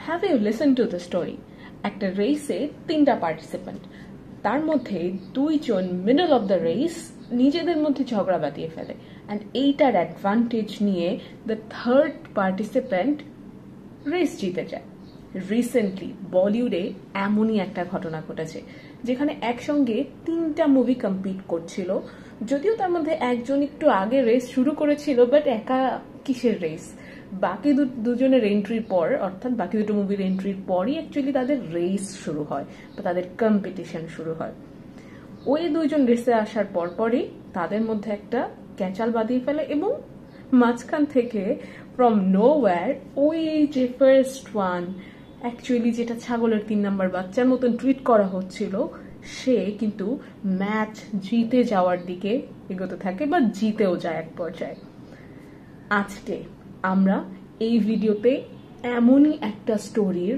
Have you listen to the story? একটা রেসে 3টা পার্টিসিপেন্ট, তার মধ্যে 2জন মিডল অফ দ্য রেস নিজেদের মধ্যে ঝগড়া বাঁধিয়ে ফেলে, অ্যান্ড এইটার অ্যাডভান্টেজ নিয়ে দ্য থার্ড পার্টিসিপেন্ট রেস জিতে যায়। রিসেন্টলি বলিউডে এমনই একটা ঘটনা ঘটেছে যেখানে একসঙ্গে 3টা মুভি কম্পিট করছিল, যদিও তার মধ্যে একজন একটু আগে রেস শুরু করেছিল, বাট একা কিসের রেস? বাকি দুজনের এন্ট্রির পর, অর্থাৎ বাকি দুটো মুভির এন্ট্রির পরই অ্যাকচুয়ালি তাদের রেস শুরু হয় বা তাদের কম্পিটিশন শুরু হয়। ওই 2জন রেসে আসার পরপরই তাদের মধ্যে একটা ক্যাচাল বাঁধিয়ে ফেলে, এবং মাঝখান থেকে ফ্রম নোওয়্যার ওই যে ফার্স্ট ওয়ান, অ্যাকচুয়ালি যেটা ছাগলের 3 নম্বর বাচ্চার মতন ট্রিট করা হচ্ছিল, সে কিন্তু ম্যাচ জিতে যাওয়ার দিকে এগোতে থাকে বা জিতেও যায় এক পর্যায়ে। আজকে আমরা এই ভিডিওতে এমনই একটা স্টোরির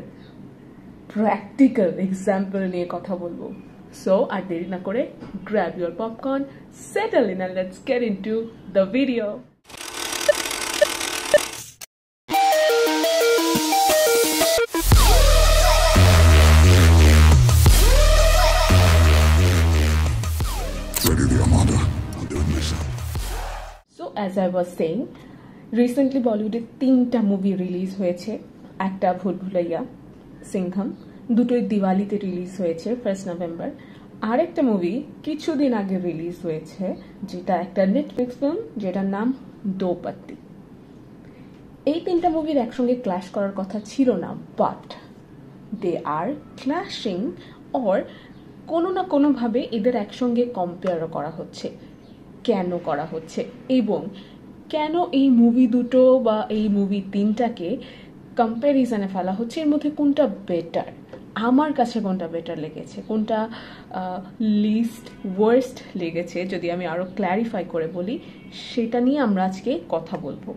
প্র্যাকটিক্যাল এক্সাম্পল নিয়ে কথা বলবো। সো আর দেরি না করে grab your popcorn, settle in and let's get into the video. So as I was saying, recently বলিউডে 3টা মুভি রিলিজ হয়েছে। একটা ভুল ভুলাইয়া, সিংঘম, দুটোই দিওয়ালিতে রিলিজ হয়েছে 1 নভেম্বর। আর একটা মুভি কিছুদিন আগে রিলিজ হয়েছে, যেটা একটা নেটফ্লিক্স ফিল্ম, যেটার নাম দো পত্তি। এই 3টা মুভির একসঙ্গে ক্ল্যাশ করার কথা ছিল না, বাট দে আর ক্ল্যাশিং, অর কোনো না কোনোভাবে এদের একসঙ্গে কম্পেয়ারও করা হচ্ছে। কেন করা হচ্ছে এবং কেন এই মুভি দুটো বা এই মুভি 3টাকে কম্প্যারিজনে ফেলা হচ্ছে, এর মধ্যে কোনটা বেটার? আমার কাছে কোনটা বেটার লেগেছে, কোনটা লিস্ট ওয়ার্স্ট লেগেছে, যদি আমি আরও ক্ল্যারিফাই করে বলি, সেটা নিয়ে আমরা আজকে কথা বলবো।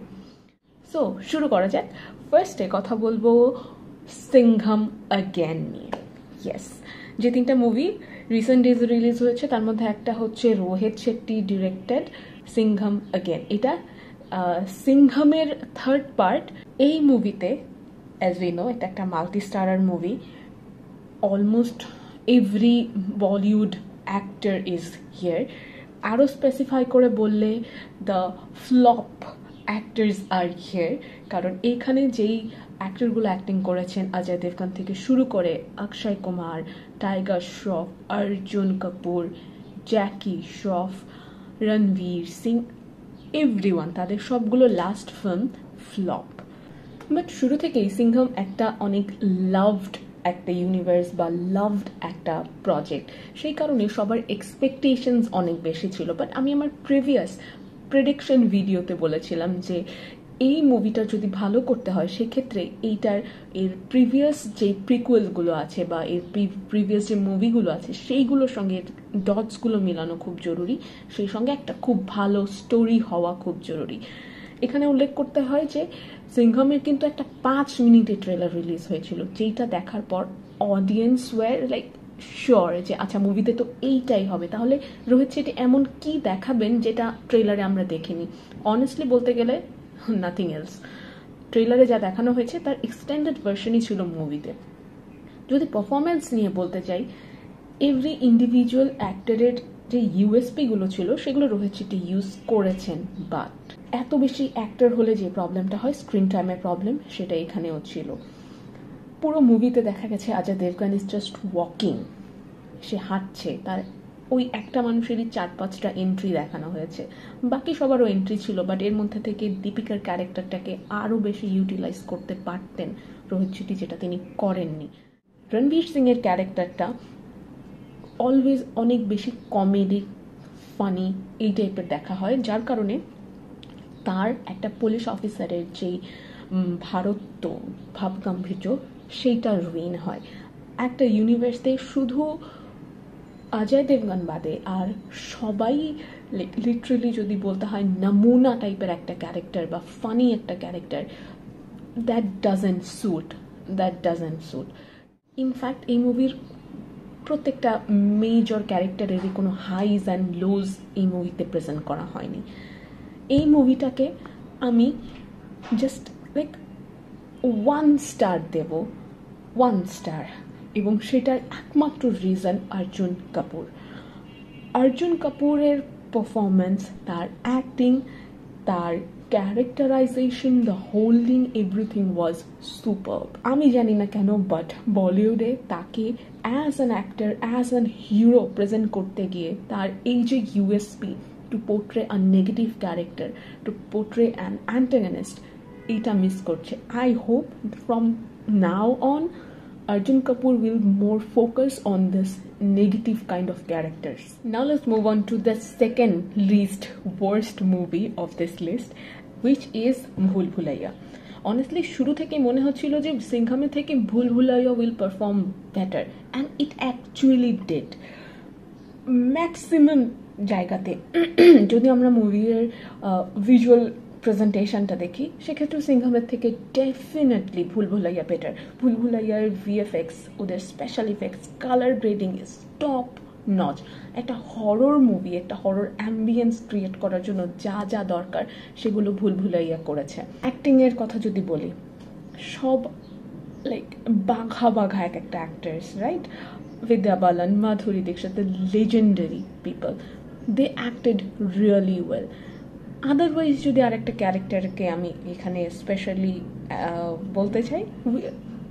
সো শুরু করা যাক। ফার্স্টে কথা বলবো সিংঘম অ্যাগেন নিয়ে। ইয়েস, যে 3টা মুভি রিসেন্ট ডেজ রিলিজ হয়েছে, তার মধ্যে একটা হচ্ছে রোহিত শেট্টি ডিরেক্টেড সিংঘম অ্যাগেন। এটা সিংঘমের থার্ড পার্ট। এই মুভিতে অ্যাজ উই নো, এটা একটা multi starrer movie. Almost every Bollywood actor is here. আরও স্পেসিফাই করে বললে the flop actors R here, কারণ এইখানে যেই অ্যাক্টরগুলো অ্যাক্টিং করেছেন, অজয় দেবগন থেকে শুরু করে অক্ষয় কুমার, টাইগার শ্রফ, অর্জুন কাপুর, জ্যাকি শ্রফ, রণবীর সিং, এভরিওয়ান, তাদের সবগুলো লাস্ট ফিল্ম ফ্লপ। বাট শুরু থেকেই সিংঘম একটা অনেক লাভড একটা ইউনিভার্স বা লাভড একটা প্রজেক্ট, সেই কারণে সবার এক্সপেকটেশনস অনেক বেশি ছিল। বাট আমি আমার প্রিভিয়াস প্রেডিকশন ভিডিওতে বলেছিলাম যে এই মুভিটা যদি ভালো করতে হয়, সেক্ষেত্রে এর প্রিভিয়াস যে প্রিকুয়েলগুলো আছে বা এর প্রিভিয়াস যে মুভিগুলো আছে, সেইগুলোর সঙ্গে ডটসগুলো মেলানো খুব জরুরি, সেই সঙ্গে একটা খুব ভালো স্টোরি হওয়া খুব জরুরি। এখানে উল্লেখ করতে হয় যে সিংঘমের কিন্তু একটা 5 মিনিটের ট্রেলার রিলিজ হয়েছিল, যেটা দেখার পর অডিয়েন্স ওয়্যার লাইক শিওর যে আচ্ছা মুভিতে তো এইটাই হবে, তাহলে রোহিত শেট্টি এমন কি দেখাবেন যেটা ট্রেলারে আমরা দেখিনি। অনেস্টলি বলতে গেলে নাথিং এলস। ট্রেলারে যা দেখানো হয়েছে তার এক্সটেন্ডেড ভার্সনই ছিল মুভিতে। যদি পারফরমেন্স নিয়ে বলতে চাই, এভরি ইন্ডিভিজুয়াল অ্যাক্টরের যে ইউএসপিগুলো ছিল, সেগুলো রোহিত শেট্টি ইউজ করেছেন। বাট এত বেশি অ্যাক্টর হলে যে প্রবলেমটা হয়, স্ক্রিন টাইমের প্রবলেম, সেটা এখানেও ছিল। পুরো মুভিতে দেখা গেছে Ajay Devgn is just walking, সে হাঁটছে, তার ওই একটা মানুষেরই 4-5টা এন্ট্রি দেখানো হয়েছে। বাকি সবারও এন্ট্রি ছিল, বাট এর মধ্যে থেকে দীপিকার ক্যারেক্টারটাকে আরও বেশি ইউটিলাইজ করতে পারতেন রোহিত শেট্টি, যেটা তিনি করেননি। রণবীর সিং এর ক্যারেক্টারটা অলওয়েজ অনেক বেশি কমেডি, ফানি, এই টাইপের দেখা হয়, যার কারণে তার একটা পুলিশ অফিসারের যেই ভারত্ব ভাবগাম্ভীর্য, সেইটা রুইন হয়। একটা ইউনিভার্সে শুধু অজয় দেবগন বাদে আর সবাই লিটারালি যদি বলতে হয় নমুনা টাইপের একটা ক্যারেক্টার বা ফানি একটা character, that doesn't suit. In fact এই মুভির প্রত্যেকটা মেজর ক্যারেক্টারেরই কোনো হাইজ অ্যান্ড লোজ এই মুভিতে প্রেজেন্ট করা হয়নি। এই মুভিটাকে আমি জাস্ট লাইক 1 স্টার দেব, 1 স্টার, এবং সেটার একমাত্র রিজন অর্জুন কাপুর। অর্জুন কাপুরের পারফরমেন্স, তার অ্যাক্টিং, তার characterization, the holding, everything was super. আমি জানি না কেন, বাট বলিউডে তাকে as an actor, as an hero present করতে গিয়ে তার এই যে USP, to portray a negative character, to portray an antagonist, এটা মিস করছে। I hope from now on Arjun Kapoor will more focus on this negative kind of characters. Now let's move on to the second least worst movie of this list, which is Bhool Bhulaiya. Honestly, শুরু থেকে মনে হচ্ছিল যে সিংঘামে থেকে Bhool Bhulaiyaa will perform better, and it actually did. Maximum জায়গাতে যদি আমরা মুভির ভিজুয়াল প্রেজেন্টেশনটা দেখি, সেক্ষেত্রে সিংঘামের থেকে ডেফিনেটলি ভুল ভুলাইয়া বেটার। ভুল ভুলাইয়ার ভিএফএক্স, ওদের special effects, colour grading is top notch. একটা হরর মুভি, একটা হরর অ্যাম্বিয়েন্স ক্রিয়েট করার জন্য যা যা দরকার সেগুলো ভুল ভুলাইয়া করেছে। অ্যাক্টিংয়ের কথা যদি বলি, সব লাইক বাঘা বাঘা এক একটা actors, right? Vidya Balan, Madhuri Dixit, the legendary people, they acted really well. Otherwise, যদি আরেকটা ক্যারেক্টারকে আমি এখানে স্পেশালি বলতে চাই,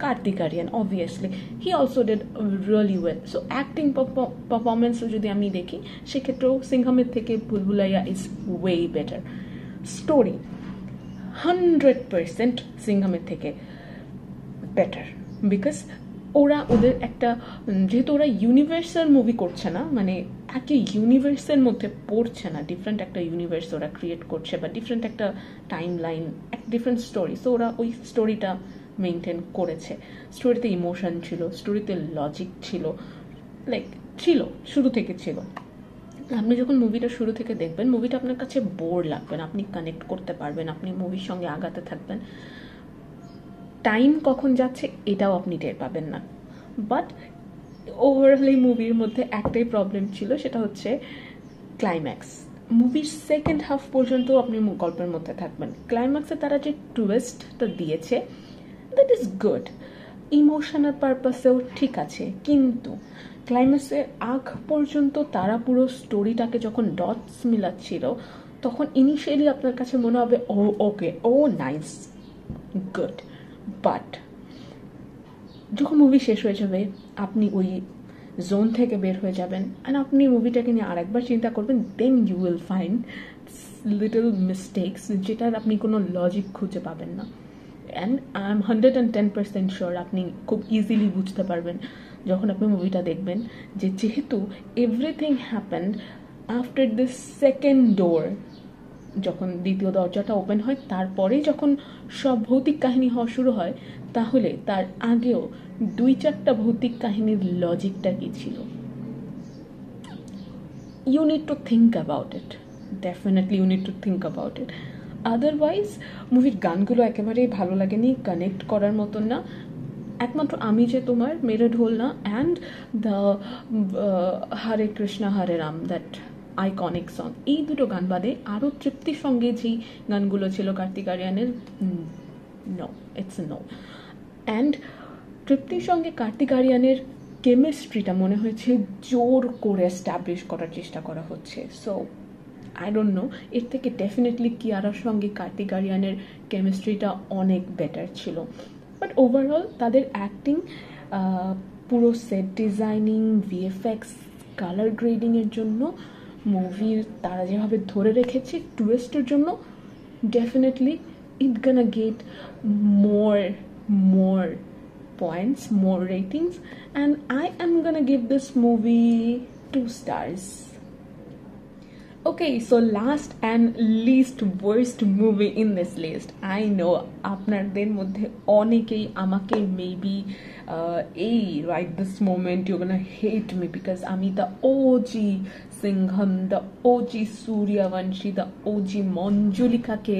Kartik Aaryan, obviously he also did really well. So acting পারফরমেন্সও যদি আমি দেখি, সেক্ষেত্রেও সিংঘামের থেকে Bhool Bhulaiyaa is way better. Story 100% সিংঘামের থেকে বেটার, বিকজ ওরা ওদের একটা, যেহেতু ওরা ইউনিভার্সাল মুভি করছে না, মানে একই ইউনিভার্সের মধ্যে পড়ছে না, ডিফারেন্ট একটা ইউনিভার্স ওরা ক্রিয়েট করছে, বা ডিফারেন্ট একটা টাইম লাইন, এক ডিফারেন্ট স্টোরি। সো ওরা ওই স্টোরিটা মেনটেন করেছে। স্টোরিতে ইমোশন ছিল, স্টোরিতে লজিক ছিল, লাইক ছিল, শুরু থেকে ছিল। আপনি যখন মুভিটা শুরু থেকে দেখবেন, মুভিটা আপনার কাছে বোর লাগবে না, আপনি কানেক্ট করতে পারবেন, আপনি মুভির সঙ্গে আগাতে থাকবেন। টাইম কখন যাচ্ছে এটাও আপনি টের পাবেন না। বাট ওভারঅল এই মুভির মধ্যে একটাই প্রবলেম ছিল, সেটা হচ্ছে ক্লাইম্যাক্স। মুভির সেকেন্ড হাফ পর্যন্ত আপনি গল্পের মধ্যে থাকবেন। ক্লাইম্যাক্সে তারা যে টুইস্টটা দিয়েছে, দ্যাট ইজ গুড, ইমোশনাল পারপাসেও ঠিক আছে, কিন্তু ক্লাইম্যাক্সের আগ পর্যন্ত তারা পুরো স্টোরিটাকে যখন ডটস মিলাচ্ছিল, তখন ইনিশিয়ালি আপনার কাছে মনে হবে ও ওকে, ও নাইস, গুড। বাট যখন মুভি শেষ হয়ে যাবে, আপনি ওই জোন থেকে বের হয়ে যাবেন, অ্যান্ড আপনি মুভিটাকে নিয়ে আরেকবার চিন্তা করবেন, then you will find little mistakes, যেটার আপনি কোনো লজিক খুঁজে পাবেন না। অ্যান্ড আই এম 110% শিওর আপনি খুব ইজিলি বুঝতে পারবেন যখন আপনি মুভিটা দেখবেন, যে যেহেতু everything happened after this second door, যখন দ্বিতীয় দরজাটা ওপেন হয়, তারপরেই যখন সব ভৌতিক কাহিনী হওয়া শুরু হয়, তাহলে তার আগেও 2-4টা ভৌতিক কাহিনীর লজিকটা কি ছিল? You need to think about it, definitely you need to think about it. Otherwise মুভির গানগুলো একেবারেই ভালো লাগেনি, কানেক্ট করার মতন না। একমাত্র আমি যে তোমার, মেরে ঢোল না, and the Hare Krishna Hare Ram, that iconic song, এই দুটো গান বাদে আরও তৃপ্তির সঙ্গে যেই গানগুলো ছিল কার্তিক আরিয়ানের, নো, ইটস নো। অ্যান্ড তৃপ্তির সঙ্গে কার্তিক আরিয়ানের কেমিস্ট্রিটা মনে হয়েছে জোর করে এস্টাবলিশ করার চেষ্টা করা হচ্ছে। সো আই ডোন্ট নো, এর থেকে ডেফিনেটলি কিয়ারার সঙ্গে কার্তিক আরিয়ানের কেমিস্ট্রিটা অনেক বেটার ছিল। বাট ওভারঅল তাদের অ্যাক্টিং, পুরো সেট ডিজাইনিং, ভিএফএক্স, কালার গ্রেডিংয়ের জন্য, মুভির তারা যেভাবে ধরে রেখেছে টুইস্টের জন্য, definitely it gonna get more points, more ratings, and I am gonna give this movie 2 stars. Okay, so last and least worst movie in this list. I know আপনাদের মধ্যে অনেকেই আমাকে মেবি এই right this moment you're gonna hate me because আমি the OG Singham, the OG Suryavanshi, the OG মঞ্জুলিকাকে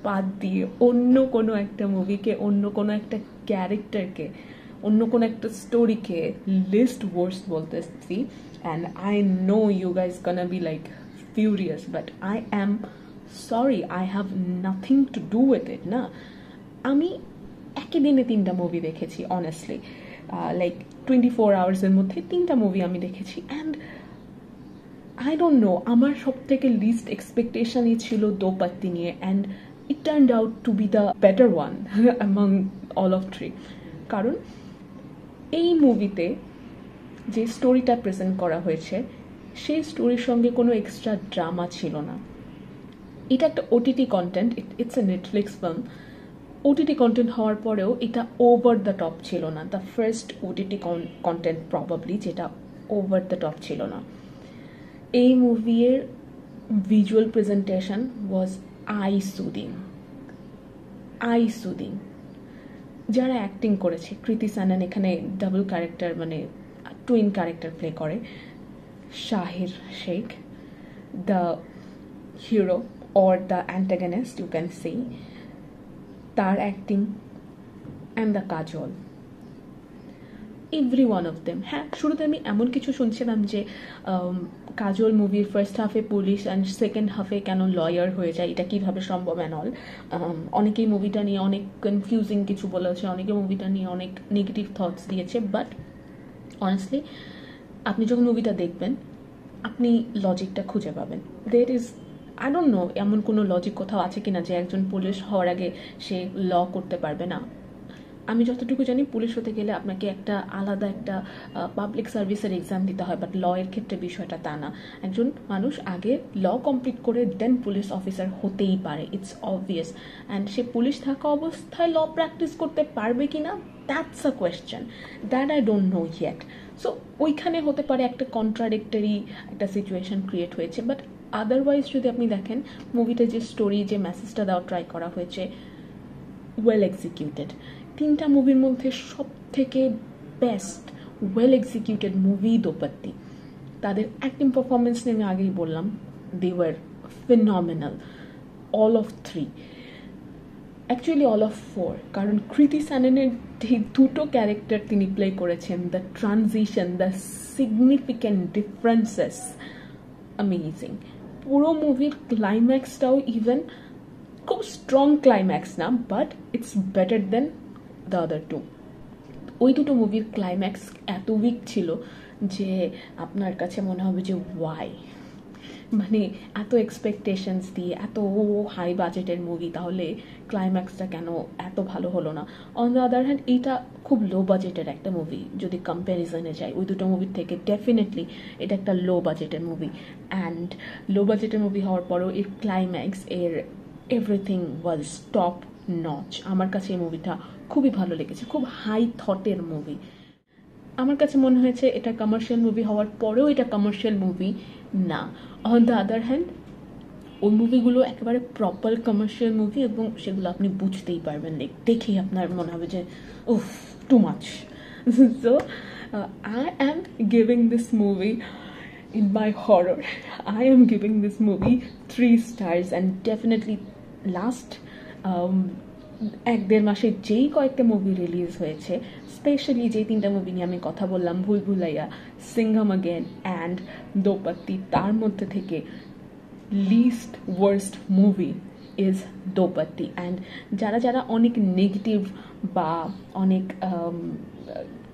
বাদ দিয়ে অন্য কোনো একটা মুভিকে, অন্য কোনো একটা ক্যারেক্টারকে, অন্য কোনো একটা স্টোরিকে লিস্ট ওয়ার্স্ট বলতেছি। and I know you guys gonna be like furious, but I am sorry, I have nothing to do with it না। আমি একই দিনে 3টা মুভি দেখেছি অনেস্টলি, লাইক 24 আওয়ার্সের মধ্যে 3টা মুভি আমি দেখেছি। অ্যান্ড আই ডোন্ট নো, আমার সব থেকে লিস্ট এক্সপেকটেশনই ছিল দো পাত্তি নিয়ে, and it turned out to B the better one among all of three. কারণ এই মুভিতে যে স্টোরিটা প্রেজেন্ট করা হয়েছে সেই স্টোরির সঙ্গে কোনো এক্সট্রা ড্রামা ছিল না। এটা একটা OTT content, it's a Netflix film. OTT content হওয়ার পরেও এটা ওভার দ্য টপ ছিল না, the first OTT content probably যেটা ওভার দ্য টপ ছিল না। এই মুভির visual presentation was I soothing. যারা অ্যাক্টিং করেছে, কৃতি সানন এখানে ডাবল ক্যারেক্টার মানে টুইন ক্যারেক্টার প্লে করে, Shahir Sheikh the hero or the antagonist you can say, তার acting and the Kajol, every one of them। হ্যাঁ, শুরুতে আমি এমন কিছু শুনছিলাম যে কাজল মুভির ফার্স্ট হাফে পুলিশ অ্যান্ড সেকেন্ড হাফে কেন লয়ার হয়ে যায়, এটা কিভাবে সম্ভব অ্যান্ড অল। অনেকেই মুভিটা নিয়ে অনেক কনফিউজিং কিছু বলেছে, অনেকে মুভিটা নিয়ে অনেক নেগেটিভ থটস দিয়েছে, বাট অনেস্টলি আপনি যখন মুভিটা দেখবেন আপনি লজিকটা খুঁজে পাবেন। There is, I don't know এমন কোনো লজিক কোথাও আছে কিনা যে একজন পুলিশ হওয়ার আগে সে ল করতে পারবে না। আমি যতটুকু জানি পুলিশ হতে গেলে আপনাকে একটা আলাদা একটা পাবলিক সার্ভিসের এক্সাম দিতে হয়, বাট ল এর ক্ষেত্রে বিষয়টা তা না। একজন মানুষ আগে ল কমপ্লিট করে দেন পুলিশ অফিসার হতেই পারে, it's obvious. And say police থাকা অবস্থায় ল প্র্যাকটিস করতে পারবে কিনা, that's a question that I don't no yet. So ওইখানে হতে পারে একটা কন্ট্রাডিক্টরি একটা সিচুয়েশন ক্রিয়েট হয়েছে, বাট আদারওয়াইজ যদি আপনি দেখেন মুভিতে যে স্টোরি, যে মেসেজটা দেওয়া ট্রাই করা হয়েছে, ওয়েল এক্সিকিউটেড। 3টা মুভির মধ্যে সব থেকে বেস্ট ওয়েল এক্সিকিউটেড মুভি দো পাত্তি। তাদের অ্যাক্টিং পারফরমেন্স নিয়ে আমি আগেই বললাম, they were phenomenal, all of 3, actually all of 4, কারণ কৃতি সাননের যে দুটো ক্যারেক্টার তিনি প্লে করেছেন, the transition, the significant differences, amazing. পুরো মুভির ক্লাইম্যাক্সটাও ইভেন খুব স্ট্রং ক্লাইম্যাক্স না, but it's better than the other two. ওই দুটো মুভির ক্লাইম্যাক্স এত উইক ছিল যে আপনার কাছে মনে হবে যে ওয়াই, মানে এত এক্সপেকটেশনস দিয়ে এত হাই বাজেটের মুভি, তাহলে ক্লাইম্যাক্সটা কেন এত ভালো হলো না। অন দ্য আদার হ্যান্ড এইটা খুব লো বাজেটের একটা মুভি, যদি কম্প্যারিজনে যায় ওই দুটো মুভির থেকে ডেফিনেটলি এটা একটা লো বাজেটের মুভি। অ্যান্ড লো বাজেটের মুভি হওয়ার পরেও এর ক্লাইম্যাক্স, এর এভরিথিং ওয়াজ টপ নচ। আমার কাছে এই মুভিটা খুবই ভালো লেগেছে, খুব হাই থটের মুভি। আমার কাছে মনে হয়েছে এটা কমার্শিয়াল মুভি হওয়ার পরেও এটা কমার্শিয়াল মুভি না। অন দ্য আদার হ্যান্ড ওই মুভিগুলো একেবারে প্রপার কমার্শিয়াল মুভি, এবং সেগুলো আপনি বুঝতেই পারবেন, দেখেই আপনার মনে হবে যে উফ, too much. So I am giving this movie, in my horror, I am giving this movie 3 stars, and definitely last 1-1.5 মাসে যেই কয়েকটা মুভি রিলিজ হয়েছে, স্পেশালি যে 3টা মুভি নিয়ে আমি কথা বললাম, ভুল ভুলাইয়া, সিংঘম অ্যাগেন অ্যান্ড দো পাত্তি, তার মধ্যে থেকে লিস্ট ওয়ার্স্ট মুভি ইজ দো পাত্তি। অ্যান্ড যারা যারা অনেক নেগেটিভ বা অনেক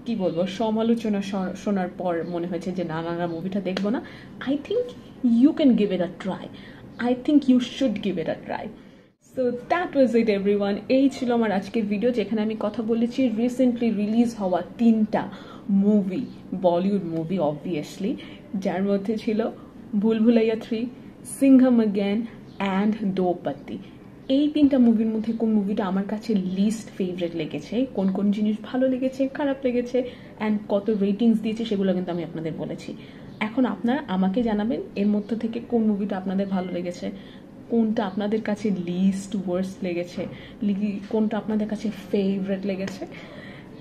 কি বলবো সমালোচনা শোনার পর মনে হয়েছে যে না না মুভিটা দেখবো না, I think you can give it a try, I think you should give it a try. So that was it everyone. এই ছিল আমার আজকের ভিডিও, যেখানে আমি কথা বলেছি রিসেন্টলি রিলিজ হওয়া 3টা মুভি, বলিউড মুভি অবভিয়াসলি, যার মধ্যে ছিল ভুল ভুলাইয়া 3, সিংঘম অ্যাগেন অ্যান্ড দো পাত্তি। এই 3টা মুভির মধ্যে কোন মুভিটা আমার কাছে লিস্ট ফেভারিট লেগেছে, কোন কোন জিনিস ভালো লেগেছে, খারাপ লেগেছে, অ্যান্ড কত রেটিংস দিয়েছে, সেগুলো কিন্তু আমি আপনাদের বলেছি। এখন আপনারা আমাকে জানাবেন এর মধ্যে থেকে কোন মুভিটা আপনাদের ভালো লেগেছে, কোনটা আপনাদের কাছে লিস্ট ওয়ার্স্ট লেগেছে, কোনটা আপনাদের কাছে ফেভারিট লেগেছে,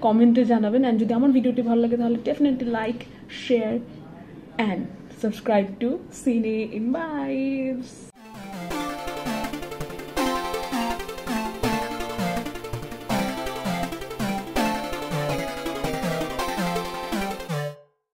কমেন্টে জানাবেন। অ্যান্ড যদি আমার ভিডিওটি ভালো লাগে তাহলে definitely like, share and subscribe to সিনে ইন ভাইবস।